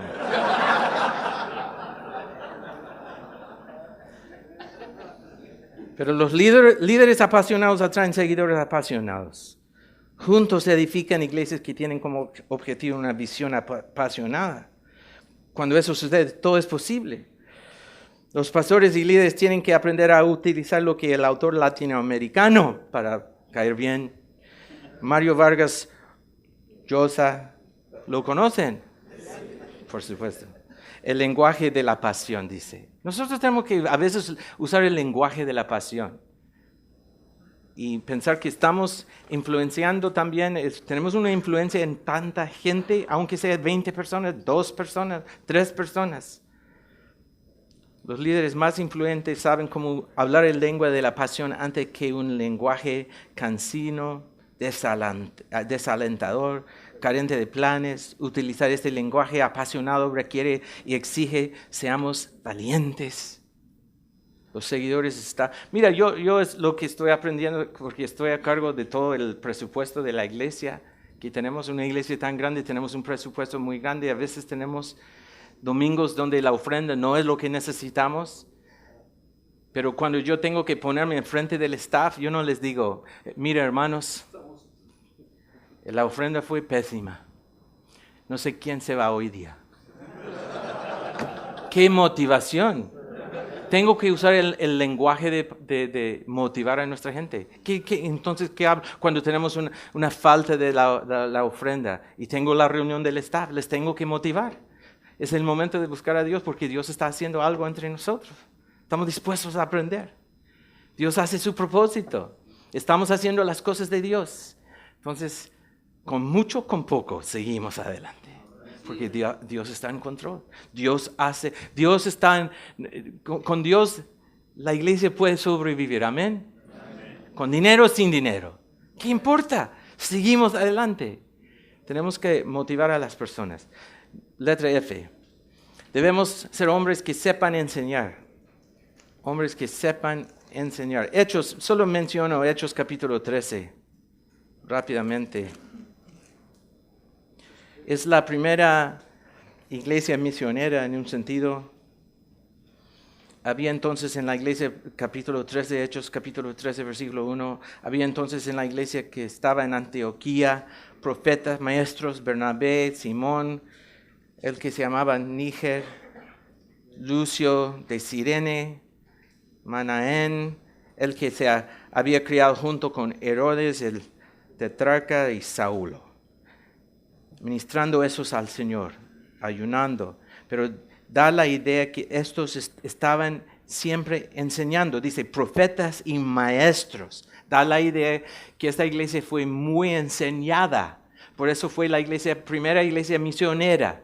Pero los líderes apasionados atraen seguidores apasionados. Juntos se edifican iglesias que tienen como objetivo una visión apasionada. Cuando eso sucede, todo es posible. Los pastores y líderes tienen que aprender a utilizar lo que el autor latinoamericano para caer bien. Mario Vargas Llosa, ¿lo conocen? Por supuesto. El lenguaje de la pasión, dice. Nosotros tenemos que a veces usar el lenguaje de la pasión y pensar que estamos influenciando también, tenemos una influencia en tanta gente, aunque sea 20 personas, 2 personas, 3 personas. Los líderes más influentes saben cómo hablar el lenguaje de la pasión antes que un lenguaje cansino, desalentador, carente de planes. Utilizar este lenguaje apasionado requiere y exige seamos valientes. Los seguidores están... Mira, yo es lo que estoy aprendiendo porque estoy a cargo de todo el presupuesto de la iglesia. Que tenemos una iglesia tan grande, tenemos un presupuesto muy grande. A veces tenemos domingos donde la ofrenda no es lo que necesitamos. Pero cuando yo tengo que ponerme enfrente del staff, yo no les digo, mira hermanos, la ofrenda fue pésima. No sé quién se va hoy día. ¡Qué motivación! Tengo que usar el lenguaje de motivar a nuestra gente. Entonces, ¿qué hablo? Cuando tenemos una falta de la ofrenda y tengo la reunión del staff, les tengo que motivar. Es el momento de buscar a Dios porque Dios está haciendo algo entre nosotros. Estamos dispuestos a aprender. Dios hace su propósito. Estamos haciendo las cosas de Dios. Entonces, con mucho, con poco, seguimos adelante. Porque Dios está en control. Con Dios la iglesia puede sobrevivir. Amén. Con dinero o sin dinero. ¿Qué importa? Seguimos adelante. Tenemos que motivar a las personas. Letra F. Debemos ser hombres que sepan enseñar. Hombres que sepan enseñar. Hechos, solo menciono Hechos capítulo 13. Rápidamente. Es la primera iglesia misionera en un sentido. Había entonces en la iglesia, capítulo 13 de Hechos, capítulo 13, versículo 1, había entonces en la iglesia que estaba en Antioquía, profetas, maestros, Bernabé, Simón, el que se llamaba Níger, Lucio de Cirene, Manaén, el que se había criado junto con Herodes, el tetrarca, y Saulo. Ministrando esos al Señor, ayunando, pero da la idea que estos estaban siempre enseñando, dice profetas y maestros, da la idea que esta iglesia fue muy enseñada, por eso fue la primera iglesia misionera,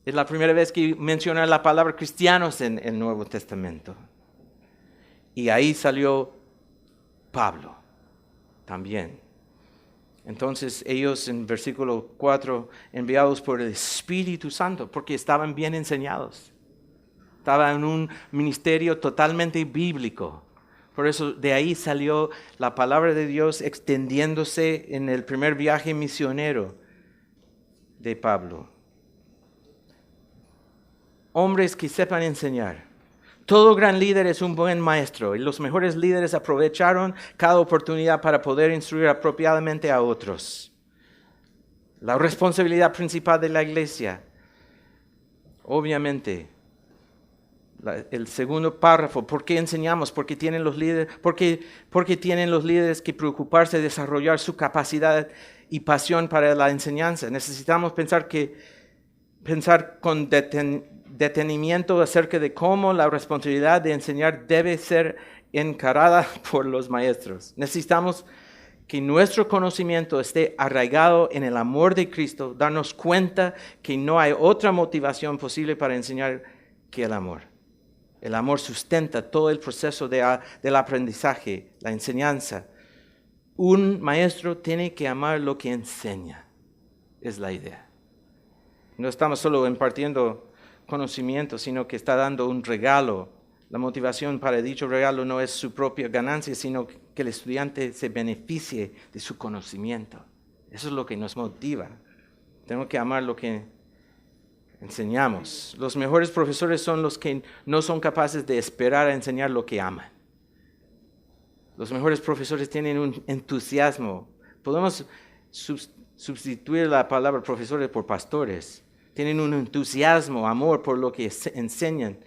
es la primera vez que menciona la palabra cristianos en el Nuevo Testamento, y ahí salió Pablo también. Entonces ellos en versículo 4, enviados por el Espíritu Santo, porque estaban bien enseñados. Estaban en un ministerio totalmente bíblico. Por eso de ahí salió la palabra de Dios extendiéndose en el primer viaje misionero de Pablo. Hombres que sepan enseñar. Todo gran líder es un buen maestro y los mejores líderes aprovecharon cada oportunidad para poder instruir apropiadamente a otros. La responsabilidad principal de la iglesia, obviamente, el segundo párrafo, ¿por qué enseñamos? Porque tienen los líderes que preocuparse de desarrollar su capacidad y pasión para la enseñanza. Necesitamos pensar con detenimiento acerca de cómo la responsabilidad de enseñar debe ser encarada por los maestros. Necesitamos que nuestro conocimiento esté arraigado en el amor de Cristo, darnos cuenta que no hay otra motivación posible para enseñar que el amor. El amor sustenta todo el proceso del aprendizaje, la enseñanza. Un maestro tiene que amar lo que enseña, es la idea. No estamos solo impartiendo conocimiento, sino que está dando un regalo. La motivación para dicho regalo no es su propia ganancia, sino que el estudiante se beneficie de su conocimiento. Eso es lo que nos motiva. Tenemos que amar lo que enseñamos. Los mejores profesores son los que no son capaces de esperar a enseñar lo que aman. Los mejores profesores tienen un entusiasmo. Podemos sustituir la palabra profesores por pastores. Tienen un entusiasmo, amor por lo que enseñan,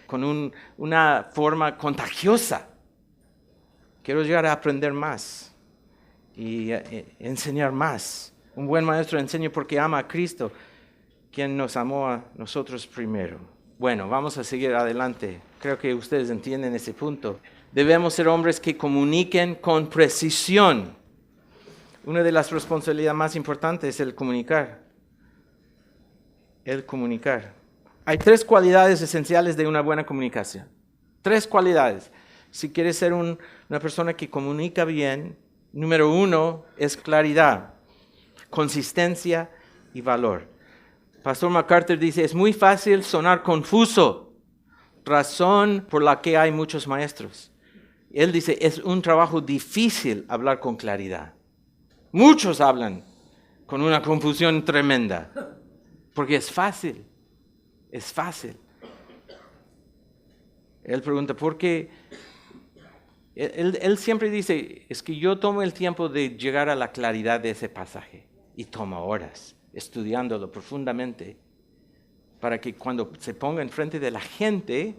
con una forma contagiosa. Quiero llegar a aprender más y enseñar más. Un buen maestro enseña porque ama a Cristo, quien nos amó a nosotros primero. Bueno, vamos a seguir adelante. Creo que ustedes entienden ese punto. Debemos ser hombres que comuniquen con precisión. Una de las responsabilidades más importantes es el comunicar. El comunicar. Hay 3 cualidades esenciales de una buena comunicación. 3 cualidades. Si quieres ser una persona que comunica bien, número 1 es claridad, consistencia y valor. Pastor MacArthur dice, es muy fácil sonar confuso, razón por la que hay muchos maestros. Él dice, es un trabajo difícil hablar con claridad. Muchos hablan con una confusión tremenda. Porque es fácil. Él pregunta, ¿por qué? Él siempre dice, es que yo tomo el tiempo de llegar a la claridad de ese pasaje. Y toma horas. estudiándolo profundamente, para que cuando se ponga enfrente de la gente,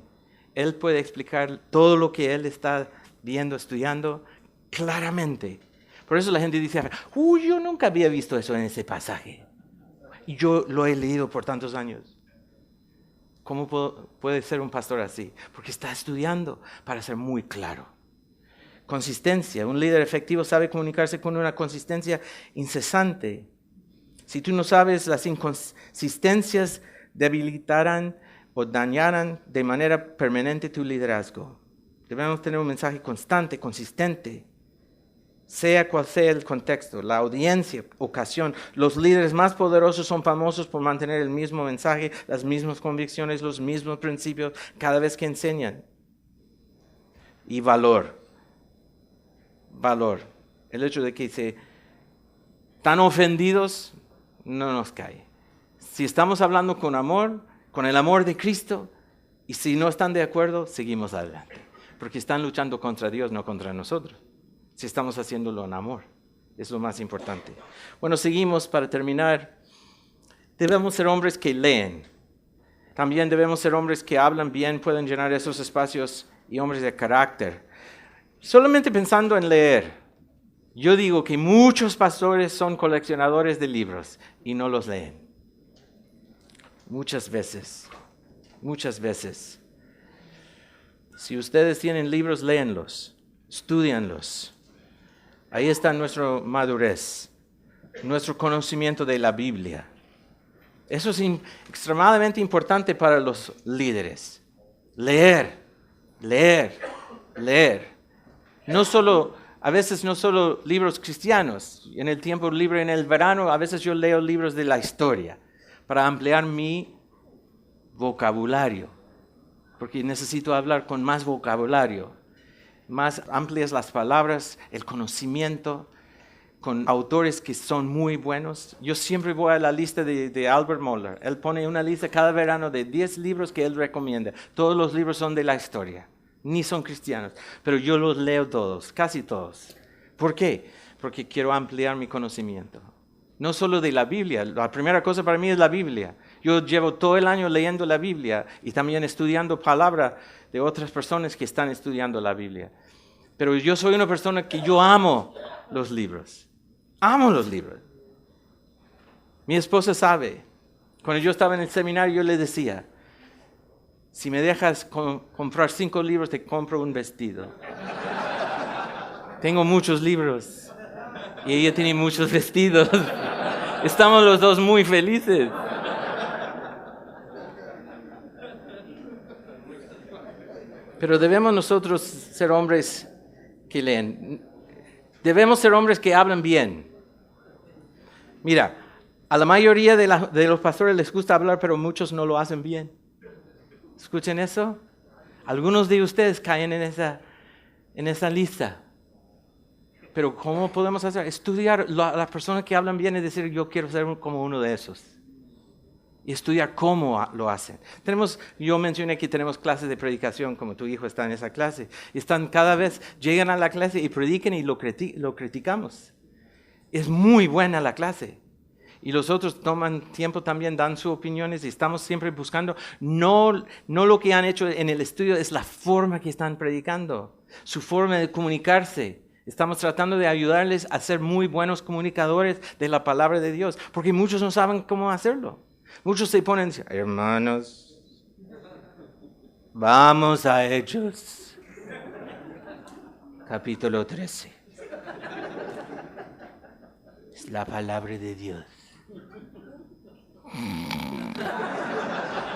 él puede explicar todo lo que él está viendo, estudiando claramente. Por eso la gente dice, yo nunca había visto eso en ese pasaje. Y yo lo he leído por tantos años. ¿Cómo puede ser un pastor así? Porque está estudiando para ser muy claro. Consistencia. Un líder efectivo sabe comunicarse con una consistencia incesante. Si tú no sabes, las inconsistencias debilitarán o dañarán de manera permanente tu liderazgo. Debemos tener un mensaje constante, consistente, sea cual sea el contexto, la audiencia, ocasión. Los líderes más poderosos son famosos por mantener el mismo mensaje, las mismas convicciones, los mismos principios cada vez que enseñan. Y valor. El hecho de que se están ofendidos no nos cae. Si estamos hablando con amor, con el amor de Cristo, y si no están de acuerdo, seguimos adelante. Porque están luchando contra Dios, no contra nosotros. Si estamos haciéndolo en amor, es lo más importante. Bueno, seguimos para terminar. Debemos ser hombres que leen. También debemos ser hombres que hablan bien, pueden llenar esos espacios, y hombres de carácter. Solamente pensando en leer, yo digo que muchos pastores son coleccionadores de libros y no los leen. Muchas veces. Si ustedes tienen libros, léenlos, estúdianlos. Ahí está nuestra madurez, nuestro conocimiento de la Biblia. Eso es extremadamente importante para los líderes. Leer. A veces no solo libros cristianos. En el tiempo libre, en el verano, a veces yo leo libros de la historia para ampliar mi vocabulario, porque necesito hablar con más vocabulario, más amplias las palabras, el conocimiento, con autores que son muy buenos. Yo siempre voy a la lista de Albert Mohler. Él pone una lista cada verano de 10 libros que él recomienda. Todos los libros son de la historia, ni son cristianos, pero yo los leo todos, casi todos. ¿Por qué? Porque quiero ampliar mi conocimiento. No solo de la Biblia, la primera cosa para mí es la Biblia. Yo llevo todo el año leyendo la Biblia y también estudiando palabra de otras personas que están estudiando la Biblia. Pero yo soy una persona que yo amo los libros. Amo los libros. Mi esposa sabe. Cuando yo estaba en el seminario yo le decía, si me dejas comprar 5 libros te compro un vestido. Tengo muchos libros. Y ella tiene muchos vestidos. Estamos los dos muy felices. Pero debemos nosotros ser hombres que leen. Debemos ser hombres que hablan bien. Mira, a la mayoría de los pastores les gusta hablar, pero muchos no lo hacen bien. ¿Escuchen eso? Algunos de ustedes caen en esa lista. Pero ¿cómo podemos hacer? Estudiar a las personas que hablan bien y decir, yo quiero ser como uno de esos. Y estudiar cómo lo hacen. Yo mencioné que tenemos clases de predicación, como tu hijo está en esa clase. Y llegan a la clase y predican y lo criticamos. Es muy buena la clase. Y los otros toman tiempo también, dan sus opiniones y estamos siempre buscando. No lo que han hecho en el estudio, es la forma que están predicando. Su forma de comunicarse. Estamos tratando de ayudarles a ser muy buenos comunicadores de la palabra de Dios, porque muchos no saben cómo hacerlo. Muchos se ponen, hermanos, vamos a Hechos, capítulo 13. Es la palabra de Dios.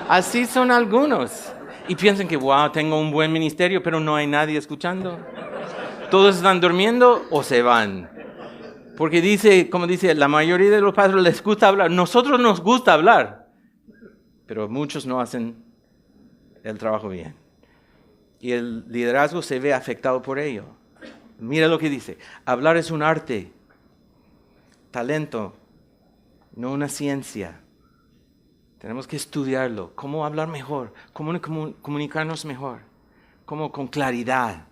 Así son algunos. Y piensan que, wow, tengo un buen ministerio, pero no hay nadie escuchando. Todos están durmiendo o se van. Porque como dice, la mayoría de los pastores les gusta hablar. Nosotros nos gusta hablar. Pero muchos no hacen el trabajo bien. Y el liderazgo se ve afectado por ello. Mira lo que dice. Hablar es un arte. Talento. No una ciencia. Tenemos que estudiarlo. Cómo hablar mejor. Cómo comunicarnos mejor. Cómo con claridad.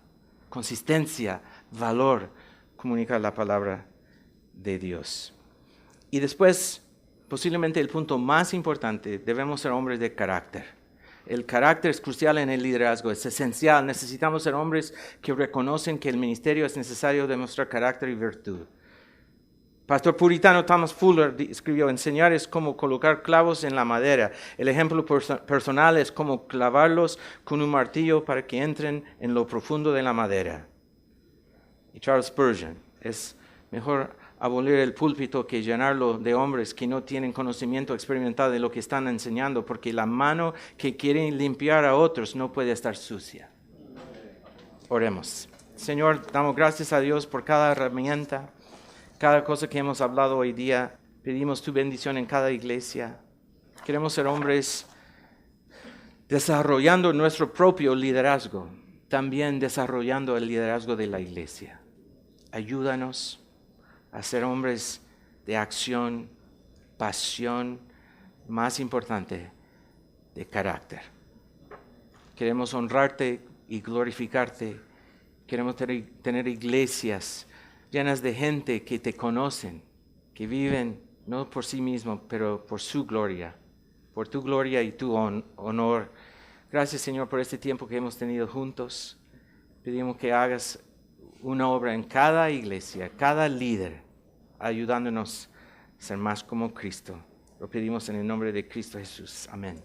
Consistencia, valor, comunicar la palabra de Dios. Y después, posiblemente el punto más importante, debemos ser hombres de carácter. El carácter es crucial en el liderazgo, es esencial. Necesitamos ser hombres que reconocen que el ministerio es necesario demostrar carácter y virtud. Pastor puritano Thomas Fuller escribió: enseñar es como colocar clavos en la madera. El ejemplo personal es como clavarlos con un martillo para que entren en lo profundo de la madera. Y Charles Spurgeon: es mejor abolir el púlpito que llenarlo de hombres que no tienen conocimiento experimental de lo que están enseñando, porque la mano que quiere limpiar a otros no puede estar sucia. Oremos. Señor, damos gracias a Dios por cada herramienta, cada cosa que hemos hablado hoy día. Pedimos tu bendición en cada iglesia. Queremos ser hombres desarrollando nuestro propio liderazgo, también desarrollando el liderazgo de la iglesia. Ayúdanos a ser hombres de acción, pasión, más importante, de carácter. Queremos honrarte y glorificarte. Queremos tener iglesias llenas de gente que te conocen, que viven no por sí mismos, pero por su gloria, por tu gloria y tu honor. Gracias, Señor, por este tiempo que hemos tenido juntos. Pedimos que hagas una obra en cada iglesia, cada líder, ayudándonos a ser más como Cristo. Lo pedimos en el nombre de Cristo Jesús. Amén.